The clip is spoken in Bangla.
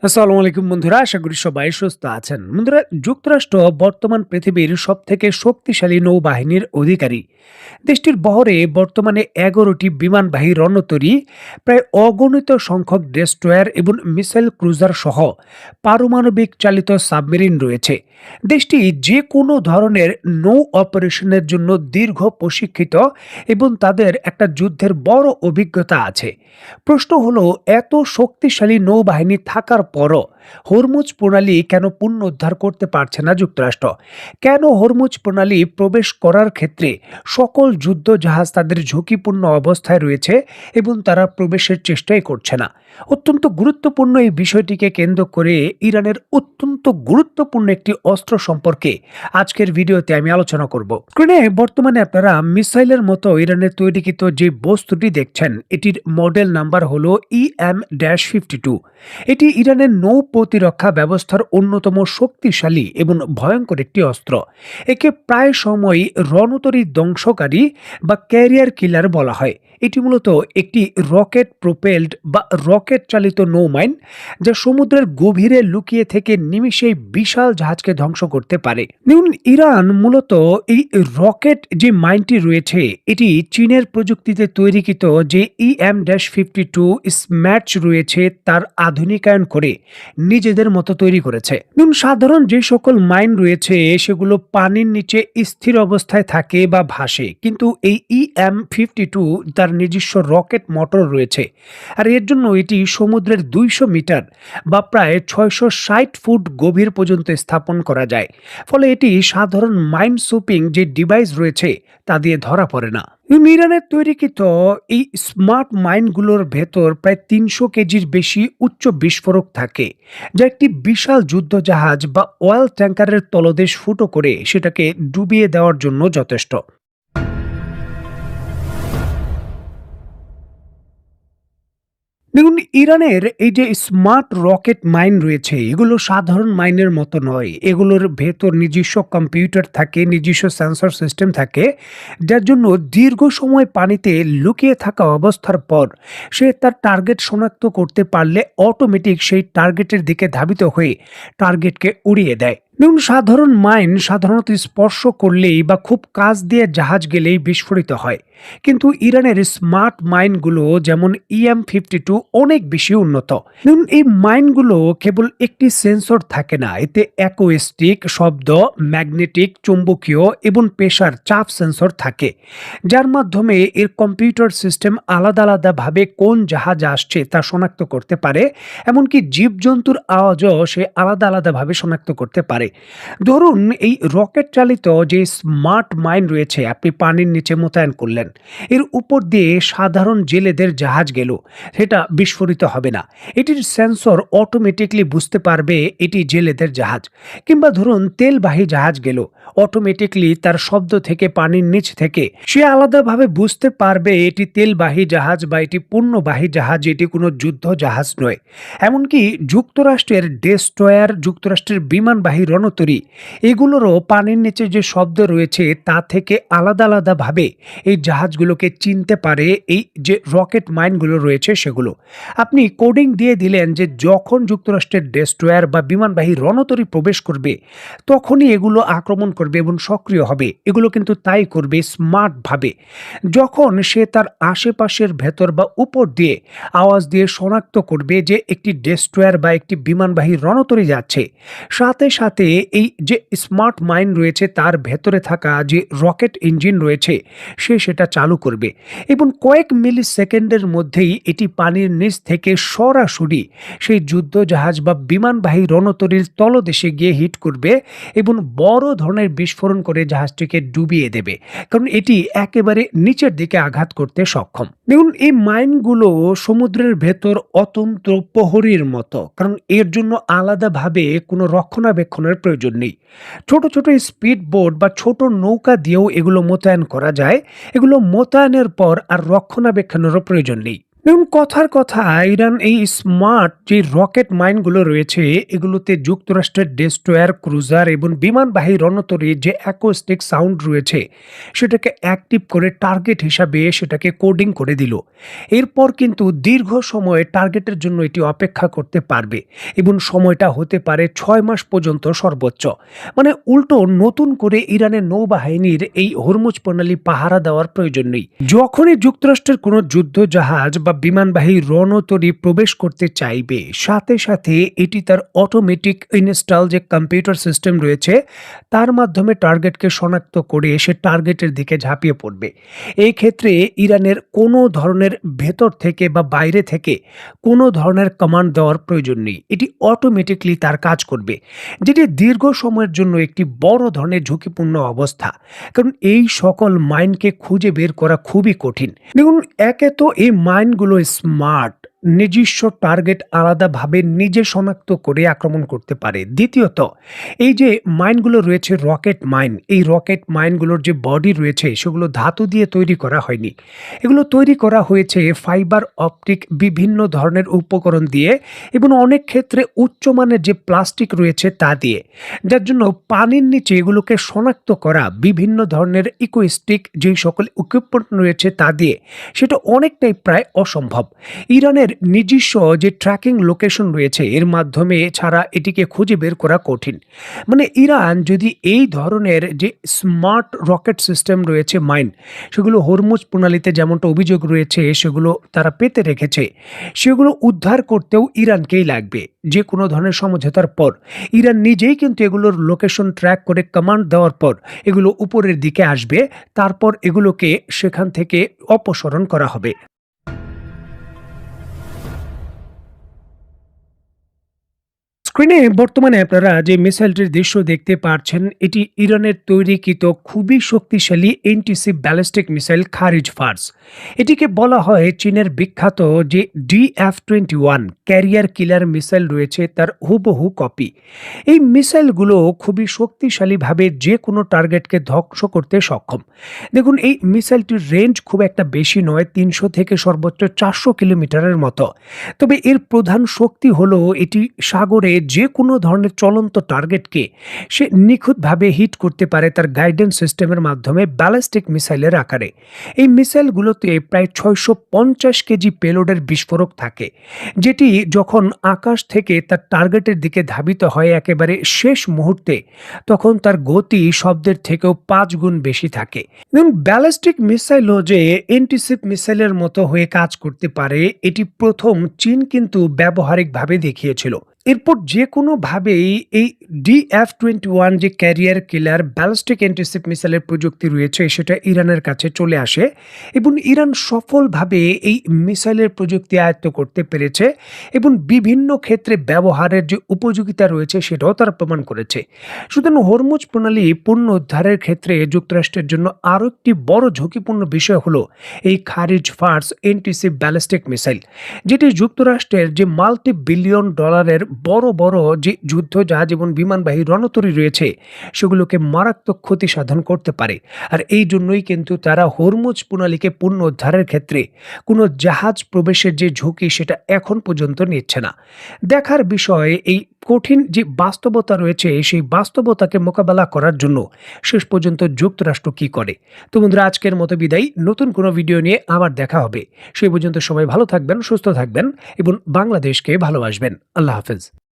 আসসালামু আলাইকুম বন্ধুরা, আশা করি সবাই সুস্থ আছেন। বন্ধুরা, যুক্তরাষ্ট্র বর্তমান পৃথিবীর সবথেকে শক্তিশালী নৌবাহিনীর অধিকারী। দেশটির বহরে বর্তমানে ১১টি বিমানবাহী রণতরী, প্রায় অগণিত সংখ্যক ডেস্ট্রয়ার এবং মিসাইল ক্রুজার সহ পারমাণবিক চালিত সাবমেরিন রয়েছে। দেশটি যে কোনো ধরনের নৌ অপারেশনের জন্য দীর্ঘ প্রশিক্ষিত এবং তাদের একটা যুদ্ধের বড় অভিজ্ঞতা আছে। প্রশ্ন হলো, এত শক্তিশালী নৌবাহিনী থাকার পরও হরমুজ প্রণালী কেন পুনরুদ্ধার করতে পারছে না যুক্তরাষ্ট্র? কেন হরমুজ প্রণালী প্রবেশ করার ক্ষেত্রে সকল যুদ্ধ জাহাজ তাদের ঝুঁকিপূর্ণ অবস্থায় রয়েছে এবং তারা প্রবেশের চেষ্টাই করছে না? অত্যন্ত গুরুত্বপূর্ণ এই বিষয়টিকে কেন্দ্র করে ইরানের অত্যন্ত গুরুত্বপূর্ণ একটি অস্ত্র সম্পর্কে আজকের ভিডিওতে আমি আলোচনা করব। স্ক্রিনে বর্তমানে আপনারা মিসাইলের মতো ইরানের তৈরিকৃত যে বস্তুটি দেখছেন, এটির মডেল নাম্বার হলো EM-52। এটি ইরানের নৌ প্রতিরক্ষা ব্যবস্থার অন্যতম শক্তিশালী এবং ভয়ঙ্কর একটি অস্ত্র। একে প্রায় সময়ই রণতরী ধ্বংসকারী বা ক্যারিয়ার কিলার বলা হয়। এটি মূলত একটি রকেট প্রোপেলড বা রকেট চালিত নৌমাইন, যা সমুদ্রের গভীরে লুকিয়ে থেকে নিমিষেই বিশাল জাহাজকে ধ্বংস করতে পারে। দেখুন, ইরান মূলত এই রকেট যে মাইনটি রয়েছে, এটি চীনের প্রযুক্তিতে তৈরিকৃত যে EM-52 স্ম্যাচ রয়েছে তার আধুনিকায়ন করে নিজেদের মতো তৈরি করেছে। দেখুন, সাধারণ যে সকল মাইন রয়েছে সেগুলো পানির নিচে স্থির অবস্থায় থাকে বা ভাসে, কিন্তু এই EM-52 তার নিজস্ব রকেট মোটর রয়েছে। আর এর জন্য এটি সমুদ্রের 200 মিটার বা প্রায় 660 ফুট গভীর পর্যন্ত স্থাপন করা যায়। ফলে এটি সাধারণ মাইন সুপিং যে ডিভাইস রয়েছে তা দিয়ে ধরা পড়ে না। ইরানের তৈরিকৃত এই স্মার্ট মাইনগুলোর ভেতর প্রায় 300 কেজির বেশি উচ্চ বিস্ফোরক থাকে, যা একটি বিশাল যুদ্ধ জাহাজ বা অয়েল ট্যাঙ্কারের তলদেশ ফুটো করে সেটাকে ডুবিয়ে দেওয়ার জন্য যথেষ্ট। দেখুন, ইরানের এই যে স্মার্ট রকেট মাইন রয়েছে, এগুলো সাধারণ মাইনের মতো নয়। এগুলোর ভেতর নিজস্ব কম্পিউটার থাকে, নিজস্ব সেন্সর সিস্টেম থাকে, যার জন্য দীর্ঘ সময় পানিতে লুকিয়ে থাকা অবস্থার পর সে তার টার্গেট শনাক্ত করতে পারলে অটোমেটিক সেই টার্গেটের দিকে ধাবিত হয়ে টার্গেটকে উড়িয়ে দেয়। দেখুন, সাধারণ মাইন সাধারণত স্পর্শ করলেই বা খুব কাছ দিয়ে জাহাজ গেলেই বিস্ফোরিত হয়, কিন্তু ইরানের স্মার্ট মাইনগুলো যেমন EM-52 অনেক বেশি উন্নত। দেখুন, এই মাইনগুলো কেবল একটি সেন্সর থাকে না, এতে অ্যাকোস্টিক, শব্দ, ম্যাগনেটিক, চুম্বকীয় এবং প্রেসার চাপ সেন্সর থাকে, যার মাধ্যমে এর কম্পিউটার সিস্টেম আলাদা আলাদাভাবে কোন জাহাজ আসছে তা শনাক্ত করতে পারে। এমনকি জীবজন্তুর আওয়াজও সে আলাদা আলাদাভাবে শনাক্ত করতে পারে। ধরুন, এই রকেট চালিত যে স্মার্ট মাইন রয়েছে আপনি পানির নিচে মোতায়েন করলেন, এর উপর দিয়ে সাধারণ জেলেদের জাহাজ গেল, সেটা বিস্ফোরিত হবে না। এটির সেন্সর অটোমেটিকলি বুঝতে পারবে এটি জেলেদের জাহাজ। কিংবা ধরুন, তেলবাহী জাহাজ গেল, অটোমেটিকলি তার শব্দ থেকে পানির নিচ থেকে সে আলাদাভাবে বুঝতে পারবে এটি তেলবাহী জাহাজ বা এটি পণ্যবাহী জাহাজ, এটি কোনো যুদ্ধ জাহাজ নয়। এমনকি যুক্তরাষ্ট্রের ডেস্ট্রয়ার, যুক্তরাষ্ট্রের বিমানবাহী রণতরী, এগুলোরও পানির নিচে যে শব্দ রয়েছে তা থেকে আলাদা আলাদাভাবে এই জাহাজগুলোকে চিনতে পারে এই যে রকেট মাইনগুলো রয়েছে সেগুলো। আপনি কোডিং দিয়ে দিলেন যে যখন যুক্তরাষ্ট্রের ডেস্ট্রয়ার বা বিমানবাহী রণতরী প্রবেশ করবে তখনই এগুলো আক্রমণ করবে এবং সক্রিয় হবে। এগুলো কিন্তু তাই করবে স্মার্টভাবে। যখন সে তার আশেপাশের ভেতর বা উপর দিয়ে আওয়াজ দিয়ে শনাক্ত করবে যে একটি ডেস্ট্রয়ার বা একটি বিমানবাহী রণতরী যাচ্ছে, সাথে সাথে এই যে স্মার্ট মাইন রয়েছে তার ভেতরে থাকা যে রকেট ইঞ্জিন রয়েছে সে সেটা চালু করবে এবং কয়েক মিলি সেকেন্ডের মধ্যেই এটি পানির নিচ থেকে সরাসরি সেই যুদ্ধ জাহাজ বা বিমানবাহী রণতরীর তলদেশে গিয়ে হিট করবে এবং বড় ধরনের বিস্ফোরণ করে জাহাজটিকে ডুবিয়ে দেবে, কারণ এটি একেবারে নিচের দিকে আঘাত করতে সক্ষম। দেখুন, এই মাইনগুলো সমুদ্রের ভেতর অতন্ত্র প্রহরীর মতো, কারণ এর জন্য আলাদাভাবে কোনো রক্ষণাবেক্ষণের প্রয়োজন নেই। ছোট ছোট স্পিড বোট বা ছোট নৌকা দিয়েও এগুলো মোতায়েন করা যায়। এগুলো মোতায়েনের পর আর রক্ষণাবেক্ষণেরও প্রয়োজন নেই। দেখুন কথার কথা ইরান এই স্মার্ট যে রকেট মাইনগুলো রয়েছে এগুলোতে যুক্তরাষ্ট্রের ডেস্ট্রয়ার ক্রুজার এবং বিমানবাহী রণতরীর যে অ্যাকোস্টিক সাউন্ড রয়েছে সেটাকে অ্যাক্টিভ করে টার্গেট হিসাবে সেটাকে কোডিং করে দিল। এরপর কিন্তু দীর্ঘ সময় টার্গেটের জন্য এটি অপেক্ষা করতে পারবে এবং সময়টা হতে পারে 6 মাস পর্যন্ত সর্বোচ্চ। মানে উল্টো নতুন করে ইরানের নৌবাহিনীর এই হরমুজ প্রণালী পাহারা দেওয়ার প্রয়োজন নেই। যখনই যুক্তরাষ্ট্রের কোনো যুদ্ধ জাহাজ বা বিমানবাহী রণতরী প্রবেশ করতে চাইবে সাথে সাথে এটি তার অটোমেটিক ইনস্টল যে কম্পিউটার সিস্টেম রয়েছে তার মাধ্যমে টার্গেটকে শনাক্ত করে সে টার্গেটের দিকে ঝাঁপিয়ে পড়বে। এই ক্ষেত্রে ইরানের কোনো ধরনের ভেতর থেকে বা বাইরে থেকে কোনো ধরনের কমান্ড দেওয়ার প্রয়োজন নেই, এটি অটোমেটিকলি তার কাজ করবে, যেটি দীর্ঘ সময়ের জন্য একটি বড় ধরনের ঝুঁকিপূর্ণ অবস্থা। কারণ এই সকল মাইনকে খুঁজে বের করা খুবই কঠিন। দেখুন একে তো এই মাইনগুলো স্মার্ট, নিজস্ব টার্গেট আলাদাভাবে নিজে শনাক্ত করে আক্রমণ করতে পারে। দ্বিতীয়ত এই যে মাইনগুলো রয়েছে রকেট মাইন, এই রকেট মাইনগুলোর যে বডি রয়েছে সেগুলো ধাতু দিয়ে তৈরি করা হয়নি, এগুলো তৈরি করা হয়েছে ফাইবার অপটিক বিভিন্ন ধরনের উপকরণ দিয়ে এবং অনেক ক্ষেত্রে উচ্চমানের যে প্লাস্টিক রয়েছে তা দিয়ে, যার জন্য পানির নিচে এগুলোকে শনাক্ত করা বিভিন্ন ধরনের ইকোস্টিক যেই সকল ইকুইপমেন্ট রয়েছে তা দিয়ে সেটা অনেকটাই প্রায় অসম্ভব। ইরানের নিজস্ব যে ট্র্যাকিং লোকেশন রয়েছে এর মাধ্যমে ছাড়া এটিকে খুঁজে বের করা কঠিন। মানে ইরান যদি এই ধরনের যে স্মার্ট রকেট সিস্টেম রয়েছে মাইন, সেগুলো হরমুজ প্রণালীতে যেমনটা অভিযোগ রয়েছে সেগুলো তারা পেতে রেখেছে, সেগুলো উদ্ধার করতেও ইরানকেই লাগবে। যে কোনো ধরনের সমঝোতার পর ইরান নিজেই কিন্তু এগুলোর লোকেশন ট্র্যাক করে কমান্ড দেওয়ার পর এগুলো উপরের দিকে আসবে, তারপর এগুলোকে সেখান থেকে অপসারণ করা হবে। স্ক্রিনে বর্তমানে আপনারা যে মিসাইলটির দৃশ্য দেখতে পাচ্ছেন এটি ইরানের তৈরিকৃত খুবই শক্তিশালী এনটিসি ব্যালিস্টিক মিসাইল খারিজ ফার্স। এটিকে বলা হয় চীনের বিখ্যাত যে DF-21 ক্যারিয়ার কিলার মিসাইল রয়েছে তার হুবহু কপি। এই মিসাইলগুলো খুবই শক্তিশালীভাবে যে কোনো টার্গেটকে ধ্বংস করতে সক্ষম। দেখুন এই মিসাইলটির রেঞ্জ খুব একটা বেশি নয়, 300 থেকে সর্বোচ্চ 400 কিলোমিটারের মতো। তবে এর প্রধান শক্তি হলো এটি সাগরে যে কোনো ধরনের চলন্ত টার্গেটকে সে নিখুঁতভাবে হিট করতে পারে তার গাইডেন্স সিস্টেমের মাধ্যমে ব্যালিস্টিক মিসাইলের আকারে। এই মিসাইলগুলোতে প্রায় 650 কেজি পেলোডের বিস্ফোরক থাকে, যেটি যখন আকাশ থেকে তার টার্গেটের দিকে ধাবিত হয় একেবারে শেষ মুহূর্তে তখন তার গতি শব্দের থেকেও 5 গুণ বেশি থাকে। এবং ব্যালিস্টিক মিসাইলও যে এন্টিশিপ মিসাইলের মতো হয়ে কাজ করতে পারে এটি প্রথম চীন কিন্তু ব্যবহারিকভাবে দেখিয়েছিল। এরপর যে কোনোভাবেই এই DF-21 যে ক্যারিয়ার কিলার ব্যালিস্টিক অ্যান্টিশিপ মিসাইলের প্রযুক্তি রয়েছে সেটা ইরানের কাছে চলে আসে এবং ইরান সফলভাবে এই মিসাইলের প্রযুক্তি আয়ত্ত করতে পেরেছে এবং বিভিন্ন ক্ষেত্রে ব্যবহারের যে উপযোগিতা রয়েছে সেটাও তারা প্রমাণ করেছে। সুতরাং হরমুজ প্রণালী পণ্য উদ্ধারের ক্ষেত্রে যুক্তরাষ্ট্রের জন্য আরও একটি বড় ঝুঁকিপূর্ণ বিষয় হলো এই খারিজ ফার্স অ্যান্টিশিপ ব্যালিস্টিক মিসাইল, যেটি যুক্তরাষ্ট্রের যে মাল্টি বিলিয়ন ডলারের বড় বড় যে যুদ্ধ জাহাজ এবং বিমানবাহী রণতরী রয়েছে সেগুলোকে মারাত্মক ক্ষতি সাধন করতে পারে। আর এই জন্যই কিন্তু তারা হরমুজ প্রণালীকে পণ্য উদ্ধারের ক্ষেত্রে কোনো জাহাজ প্রবেশের যে ঝুঁকি সেটা এখন পর্যন্ত নিচ্ছে না। দেখার বিষয় এই কঠিন যে বাস্তবতা রয়েছে সেই বাস্তবতাকে মোকাবেলা করার জন্য শেষ পর্যন্ত যুক্তরাষ্ট্র কি করে। তো বন্ধুরা আজকের মতো বিদায়, নতুন কোনো ভিডিও নিয়ে আবার দেখা হবে। সেই পর্যন্ত সবাই ভালো থাকবেন, সুস্থ থাকবেন এবং বাংলাদেশকে ভালোবাসবেন। আল্লাহ হাফেজ।